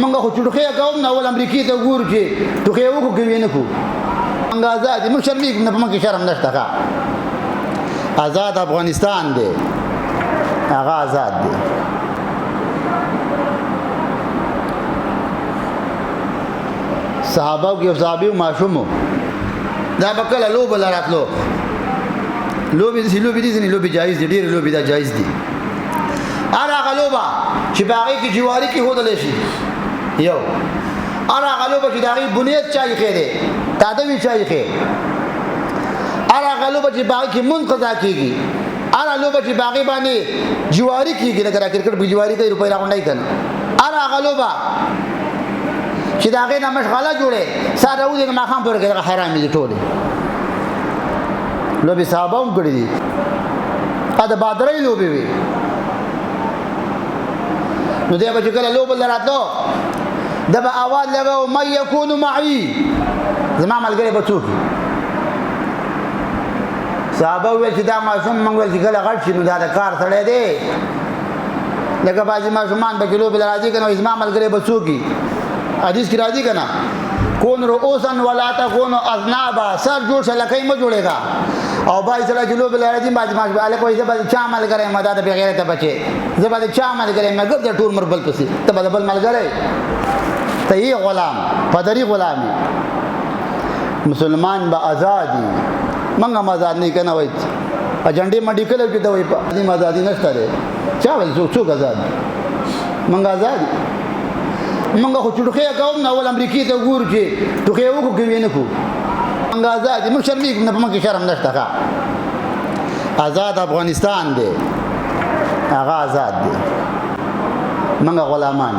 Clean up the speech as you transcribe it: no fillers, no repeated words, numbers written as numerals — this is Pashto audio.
منګه خو چټخه کوم نو ول امریکای ته ګور چې ټوخه وکړو کوي نه کو منګه آزاد موږ شرمېږو نه په موږ شرم نشته ښه آزاد افغانستان دی هغه آزاد دی صحابه او صحابي معصومو دا بکله لوب لراتلو لوبي دي لوبي جایز دي ډیر لوبي دا جایز دي اره غلوبه چې باغې کې جواری کې هودل شي یو اره غلوبه چې داغي بنیاد چای خېره تادوی چای خېره اره غلوبه چې باغې کې منقضا کیږي اره لوبه چې باغې باندې جواری کیږي لکه کرکټ به جواری کوي روپۍ راغونډای کنه اره غلوبه چې داغه نه مشغله جوړه ساده و دې ما خام پر کې حرام دي ټوله لوبي صحابه هم کړی دي دا بادرې لوبي وي نو دې به کله لوب لراتلو دبا اواز لګاو مې يكون معي زما ملګری بچو صحابه ویل چې دا معصوم منګل چې کله غټ شي نو دا کار سره دی لکه باجی معصومان به لوب لراځي کنه زما ملګری بچو کی حدیث کی راځي کنه کون رؤوسن ولا تكون اذنابا سر جوړ شلکې ما جوړेगा او بای سره جلو بل راځي باجی ما له کوئی څه چا عمل کرے مدد به غیرت بچي زبده چا عمل کرے مګر د ټول مربل پسي ته بدل مل کرے ته یې غلام پدری غلامي مسلمان با آزادي منګه آزاد نه کنه وای اجنډي مډی کله کې دوی په دې آزادي نشته ده چا ول څوک آزاد منګه آزاد منګه خو چټخه کوم نو ول امریکای ته ګور چې ټوخه وکړو کوي نه کو منګه آزاد موږ شرمېږو نه په موږ شرم نشته ښه آزاد افغانستان دی هغه آزاد دی منګه غلامان